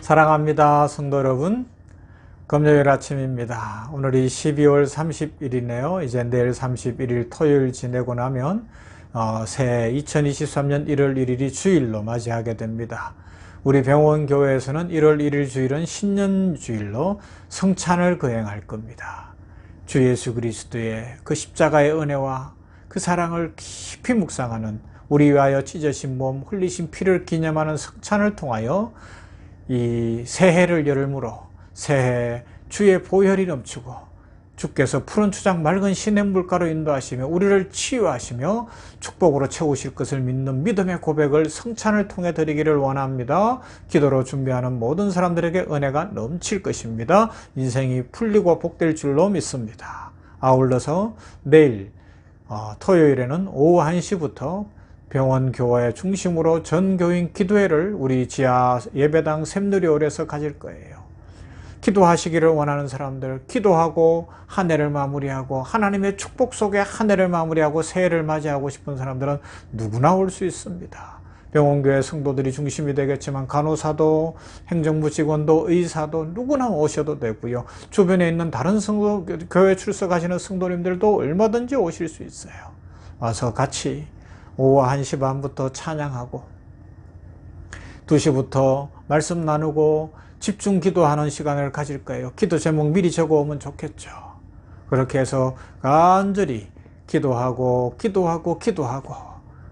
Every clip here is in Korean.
사랑합니다, 성도 여러분. 금요일 아침입니다. 오늘이 12월 30일이네요. 이제 내일 31일 토요일 지내고 나면 새해 2023년 1월 1일이 주일로 맞이하게 됩니다. 우리 병원교회에서는 1월 1일 주일은 신년주일로 성찬을 거행할 겁니다. 주 예수 그리스도의 그 십자가의 은혜와 그 사랑을 깊이 묵상하는, 우리 위하여 찢어진 몸, 흘리신 피를 기념하는 성찬을 통하여 이 새해를 여름으로 새해 주의 보혈이 넘치고 주께서 푸른 추장 맑은 시냇물가로 인도하시며 우리를 치유하시며 축복으로 채우실 것을 믿는 믿음의 고백을 성찬을 통해 드리기를 원합니다. 기도로 준비하는 모든 사람들에게 은혜가 넘칠 것입니다. 인생이 풀리고 복될 줄로 믿습니다. 아울러서 내일 토요일에는 오후 1시부터 병원 교회 중심으로 전교인 기도회를 우리 지하 예배당 샘누리홀에서 가질 거예요. 기도하시기를 원하는 사람들, 기도하고 한 해를 마무리하고 하나님의 축복 속에 한 해를 마무리하고 새해를 맞이하고 싶은 사람들은 누구나 올 수 있습니다. 병원교회 성도들이 중심이 되겠지만 간호사도, 행정부 직원도, 의사도 누구나 오셔도 되고요. 주변에 있는 다른 성도, 교회 출석하시는 성도님들도 얼마든지 오실 수 있어요. 와서 같이 오후 1시 반부터 찬양하고 2시부터 말씀 나누고 집중 기도하는 시간을 가질 거예요. 기도 제목 미리 적어오면 좋겠죠. 그렇게 해서 간절히 기도하고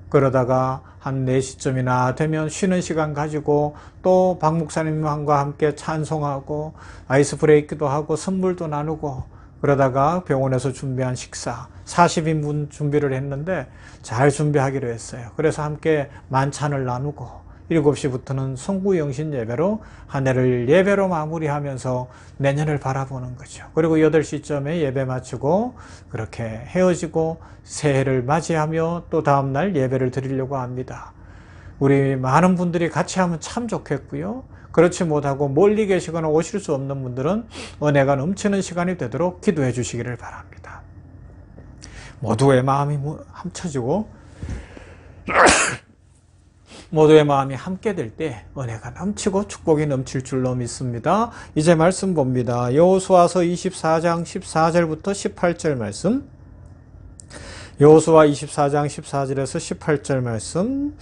그러다가 한 4시쯤이나 되면 쉬는 시간 가지고 또 박 목사님과 함께 찬송하고 아이스 브레이크도 하고 선물도 나누고, 그러다가 병원에서 준비한 식사 40인분 준비를 했는데 잘 준비하기로 했어요. 그래서 함께 만찬을 나누고 7시부터는 송구영신 예배로 한 해를 예배로 마무리하면서 내년을 바라보는 거죠. 그리고 8시쯤에 예배 마치고 그렇게 헤어지고 새해를 맞이하며 또 다음날 예배를 드리려고 합니다. 우리 많은 분들이 같이 하면 참 좋겠고요. 그렇지 못하고 멀리 계시거나 오실 수 없는 분들은 은혜가 넘치는 시간이 되도록 기도해 주시기를 바랍니다. 모두의 마음이 합쳐지고 모두의 마음이 함께 될 때 은혜가 넘치고 축복이 넘칠 줄로 믿습니다. 이제 말씀 봅니다. 여호수아서 24장 14절부터 18절 말씀. 여호수아 24장 14절에서 18절 말씀.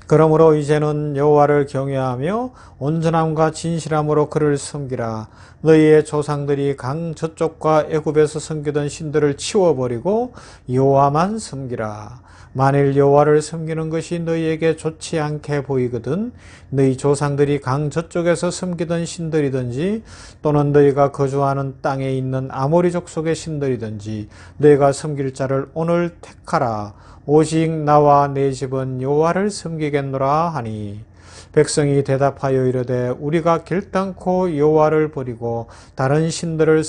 그러므로 이제는 여호와를 경외하며 온전함과 진실함으로 그를 섬기라. 너희의 조상들이 강 저쪽과 애굽에서 섬기던 신들을 치워버리고 여호와만 섬기라. 만일 여호와를 섬기는 것이 너희에게 좋지 않게 보이거든 너희 조상들이 강 저쪽에서 섬기던 신들이든지 또는 너희가 거주하는 땅에 있는 아모리 족속의 신들이든지 너희가 섬길 자를 오늘 택하라. 오직 나와 내 집은 여호와를 섬기겠노라 하니, 백성이 대답하여 이르되 우리가 결단코 여호와를 버리고 다른 신들을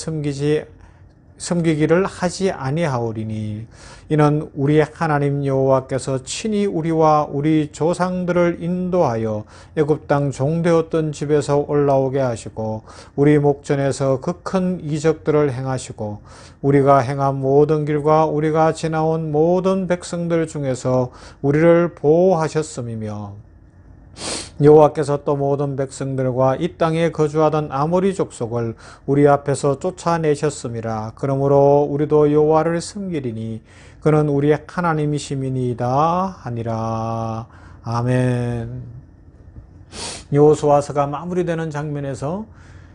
섬기기를 하지 아니하오리니, 이는 우리 하나님 여호와께서 친히 우리와 우리 조상들을 인도하여 애굽 땅 종되었던 집에서 올라오게 하시고 우리 목전에서 그 큰 이적들을 행하시고 우리가 행한 모든 길과 우리가 지나온 모든 백성들 중에서 우리를 보호하셨음이며, 여호와께서 또 모든 백성들과 이 땅에 거주하던 아모리 족속을 우리 앞에서 쫓아내셨음이라. 그러므로 우리도 여호와를 섬기리니 그는 우리 하나님이심이니이다 하니라. 아멘. 여호수아서가 마무리되는 장면에서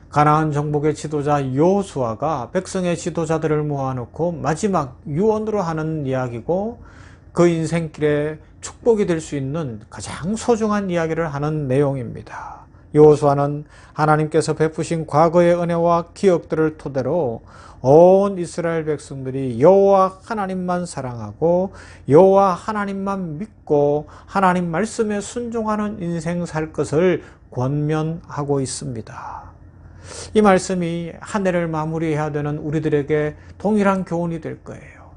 가나안 정복의 지도자 여호수아가 백성의 지도자들을 모아놓고 마지막 유언으로 하는 이야기고, 그 인생길에 축복이 될 수 있는 가장 소중한 이야기를 하는 내용입니다. 여호수아는 하나님께서 베푸신 과거의 은혜와 기억들을 토대로 온 이스라엘 백성들이 여호와 하나님만 사랑하고 여호와 하나님만 믿고 하나님 말씀에 순종하는 인생 살 것을 권면하고 있습니다. 이 말씀이 한 해를 마무리해야 되는 우리들에게 동일한 교훈이 될 거예요.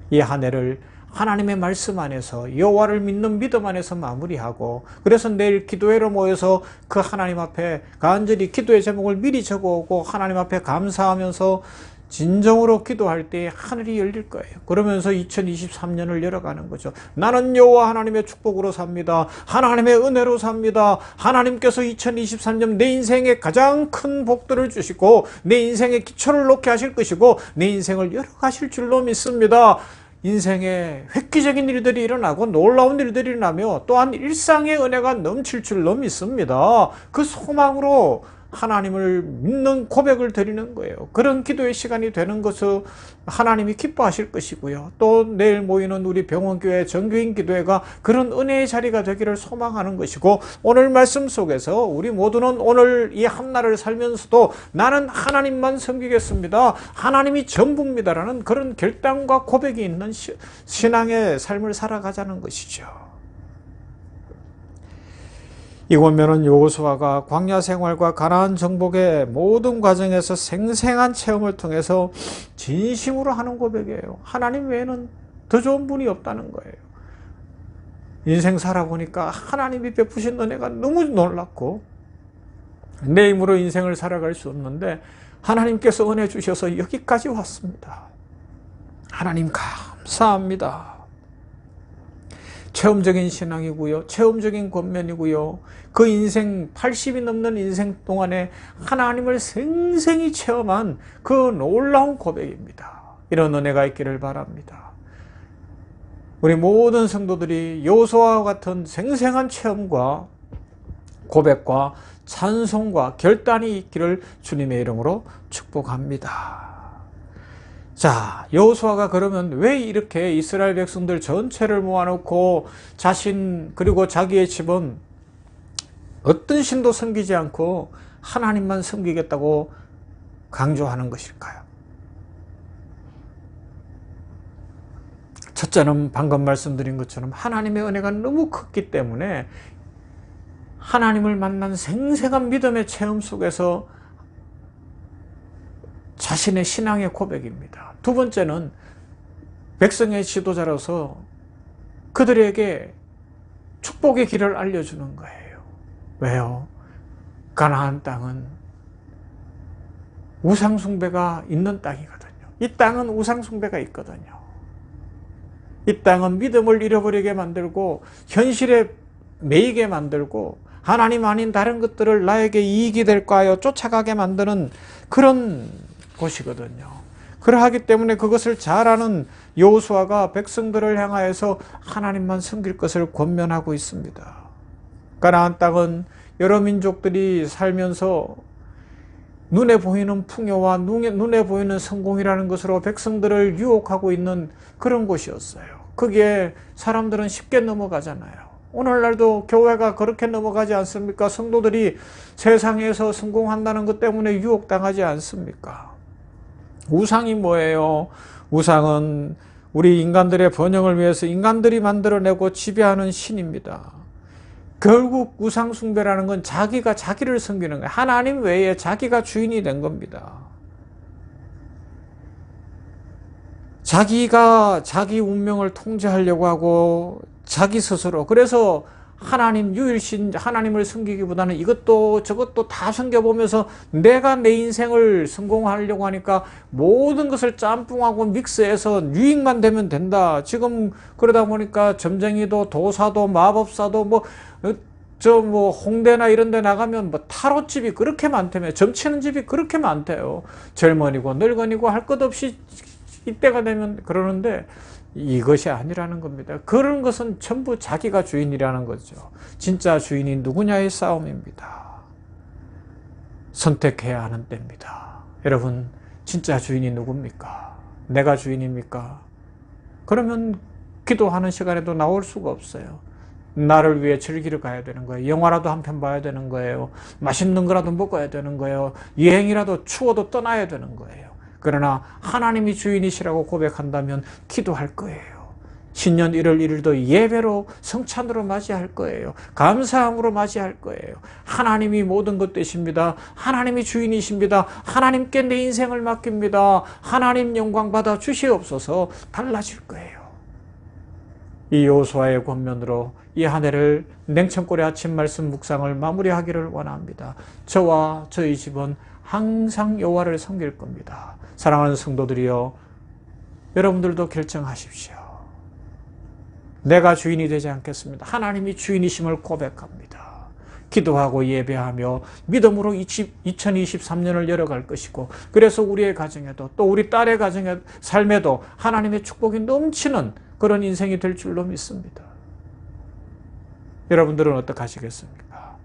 이 한 해를 하나님의 말씀 안에서 여호와를 믿는 믿음 안에서 마무리하고, 그래서 내일 기도회로 모여서 그 하나님 앞에 간절히 기도의 제목을 미리 적어오고 하나님 앞에 감사하면서 진정으로 기도할 때 하늘이 열릴 거예요. 그러면서 2023년을 열어가는 거죠. 나는 여호와 하나님의 축복으로 삽니다. 하나님의 은혜로 삽니다. 하나님께서 2023년 내 인생에 가장 큰 복들을 주시고 내 인생에 기초를 놓게 하실 것이고 내 인생을 열어가실 줄로 믿습니다. 인생에 획기적인 일들이 일어나고 놀라운 일들이 일어나며 또한 일상의 은혜가 넘칠 줄로 믿습니다. 그 소망으로 하나님을 믿는 고백을 드리는 거예요. 그런 기도의 시간이 되는 것을 하나님이 기뻐하실 것이고요. 또 내일 모이는 우리 병원교회 정규인 기도회가 그런 은혜의 자리가 되기를 소망하는 것이고, 오늘 말씀 속에서 우리 모두는 오늘 이 한날을 살면서도 나는 하나님만 섬기겠습니다, 하나님이 전부입니다라는 그런 결단과 고백이 있는 신앙의 삶을 살아가자는 것이죠. 이 권면은 여호수아가 광야 생활과 가나안 정복의 모든 과정에서 생생한 체험을 통해서 진심으로 하는 고백이에요. 하나님 외에는 더 좋은 분이 없다는 거예요. 인생 살아보니까 하나님이 베푸신 은혜가 너무 놀랍고 내 힘으로 인생을 살아갈 수 없는데 하나님께서 은혜 주셔서 여기까지 왔습니다. 하나님 감사합니다. 체험적인 신앙이고요. 체험적인 권면이고요. 그 인생 80이 넘는 인생 동안에 하나님을 생생히 체험한 그 놀라운 고백입니다. 이런 은혜가 있기를 바랍니다. 우리 모든 성도들이 여호수아와 같은 생생한 체험과 고백과 찬송과 결단이 있기를 주님의 이름으로 축복합니다. 자, 여호수아가 그러면 왜 이렇게 이스라엘 백성들 전체를 모아놓고 자신 그리고 자기의 집은 어떤 신도 섬기지 않고 하나님만 섬기겠다고 강조하는 것일까요? 첫째는 방금 말씀드린 것처럼 하나님의 은혜가 너무 컸기 때문에 하나님을 만난 생생한 믿음의 체험 속에서 자신의 신앙의 고백입니다. 두 번째는 백성의 지도자로서 그들에게 축복의 길을 알려주는 거예요. 왜요? 가나안 땅은 우상숭배가 있는 땅이거든요. 이 땅은 우상숭배가 있거든요. 이 땅은 믿음을 잃어버리게 만들고 현실에 매이게 만들고 하나님 아닌 다른 것들을 나에게 이익이 될까 하여 쫓아가게 만드는 그런 곳이거든요. 그러하기 때문에 그것을 잘 아는 여호수아가 백성들을 향하여서 하나님만 섬길 것을 권면하고 있습니다. 가나안 땅은 여러 민족들이 살면서 눈에 보이는 풍요와 눈에 보이는 성공이라는 것으로 백성들을 유혹하고 있는 그런 곳이었어요. 거기에 사람들은 쉽게 넘어가잖아요. 오늘날도 교회가 그렇게 넘어가지 않습니까? 성도들이 세상에서 성공한다는 것 때문에 유혹당하지 않습니까? 우상이 뭐예요? 우상은 우리 인간들의 번영을 위해서 인간들이 만들어내고 지배하는 신입니다. 결국 우상 숭배라는 건 자기가 자기를 섬기는 거예요. 하나님 외에 자기가 주인이 된 겁니다. 자기가 자기 운명을 통제하려고 하고 자기 스스로, 그래서 하나님 유일신 하나님을 섬기기보다는 이것도 저것도 다 섬겨보면서 내가 내 인생을 성공하려고 하니까 모든 것을 짬뽕하고 믹스해서 유익만 되면 된다. 지금 그러다 보니까 점쟁이도 도사도 마법사도 홍대나 이런 데 나가면 타로집이 그렇게 많다며, 점치는 집이 그렇게 많대요. 젊은이고 늙은이고 할 것 없이 이때가 되면 그러는데 이것이 아니라는 겁니다. 그런 것은 전부 자기가 주인이라는 거죠. 진짜 주인이 누구냐의 싸움입니다. 선택해야 하는 때입니다. 여러분, 진짜 주인이 누굽니까? 내가 주인입니까? 그러면 기도하는 시간에도 나올 수가 없어요. 나를 위해 즐기러 가야 되는 거예요. 영화라도 한 편 봐야 되는 거예요. 맛있는 거라도 먹어야 되는 거예요. 여행이라도 추워도 떠나야 되는 거예요. 그러나 하나님이 주인이시라고 고백한다면 기도할 거예요. 신년 1월 1일도 예배로 성찬으로 맞이할 거예요. 감사함으로 맞이할 거예요. 하나님이 모든 것 되십니다. 하나님이 주인이십니다. 하나님께 내 인생을 맡깁니다. 하나님 영광 받아 주시옵소서. 달라질 거예요. 이 여호수아의 권면으로 이 한 해를 냉천골의 아침 말씀 묵상을 마무리하기를 원합니다. 저와 저희 집은 항상 여호와를 섬길 겁니다. 사랑하는 성도들이여, 여러분들도 결정하십시오. 내가 주인이 되지 않겠습니다. 하나님이 주인이심을 고백합니다. 기도하고 예배하며 믿음으로 2023년을 열어갈 것이고, 그래서 우리의 가정에도 또 우리 딸의 가정의 삶에도 하나님의 축복이 넘치는 그런 인생이 될 줄로 믿습니다. 여러분들은 어떻게 하시겠습니까?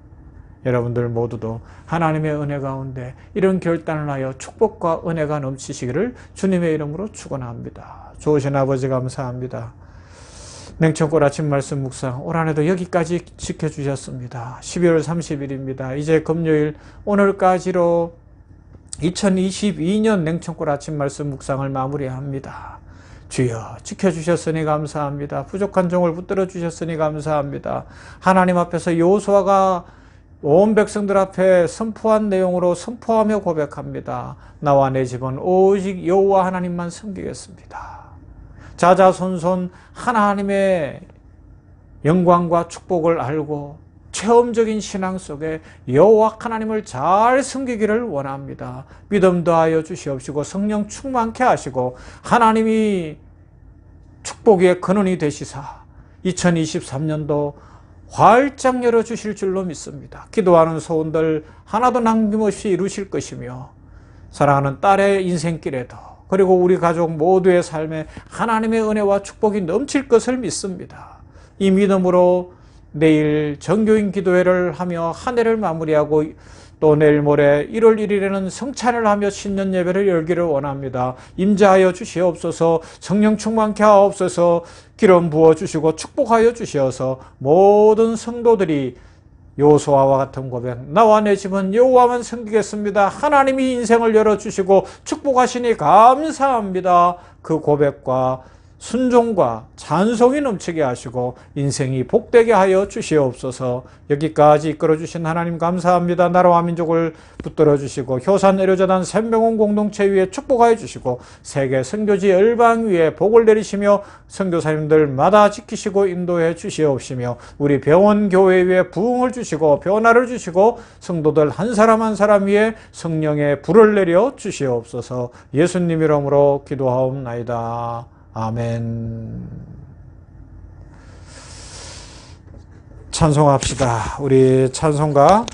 여러분들 모두도 하나님의 은혜 가운데 이런 결단을 하여 축복과 은혜가 넘치시기를 주님의 이름으로 축원합니다. 좋으신 아버지 감사합니다. 냉천골 아침 말씀 묵상 올 한해도 여기까지 지켜주셨습니다. 12월 30일입니다. 이제 금요일 오늘까지로 2022년 냉천골 아침 말씀 묵상을 마무리합니다. 주여 지켜주셨으니 감사합니다. 부족한 종을 붙들어 주셨으니 감사합니다. 하나님 앞에서 여호수아가 온 백성들 앞에 선포한 내용으로 선포하며 고백합니다. 나와 내 집은 오직 여호와 하나님만 섬기겠습니다. 자자손손 하나님의 영광과 축복을 알고 체험적인 신앙 속에 여호와 하나님을 잘 섬기기를 원합니다. 믿음 더하여 주시옵시고 성령 충만케 하시고 하나님이 축복의 근원이 되시사 2023년도 활짝 열어주실 줄로 믿습니다. 기도하는 소원들 하나도 남김없이 이루실 것이며 사랑하는 딸의 인생길에도 그리고 우리 가족 모두의 삶에 하나님의 은혜와 축복이 넘칠 것을 믿습니다. 이 믿음으로 내일 정교인 기도회를 하며 한 해를 마무리하고 또 내일 모레 1월 1일에는 성찬을 하며 신년 예배를 열기를 원합니다. 임재하여 주시옵소서. 성령 충만케 하옵소서. 기름 부어 주시고 축복하여 주시어서 모든 성도들이 여호수아와 같은 고백, 나와 내 집은 여호와만 섬기겠습니다. 하나님이 인생을 열어주시고 축복하시니 감사합니다. 그 고백과 순종과 찬송이 넘치게 하시고 인생이 복되게 하여 주시옵소서. 여기까지 이끌어주신 하나님 감사합니다. 나라와 민족을 붙들어 주시고 효산 의료자단 샘병원 공동체 위에 축복하여 주시고 세계 선교지 열방 위에 복을 내리시며 선교사님들마다 지키시고 인도해 주시옵시며 우리 병원 교회 위에 부흥을 주시고 변화를 주시고 성도들 한 사람 한 사람 위에 성령의 불을 내려 주시옵소서. 예수님 이름으로 기도하옵나이다. 아멘. 찬송합시다. 우리 찬송가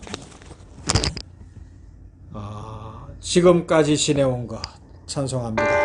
지금까지 지내온 것 찬송합니다.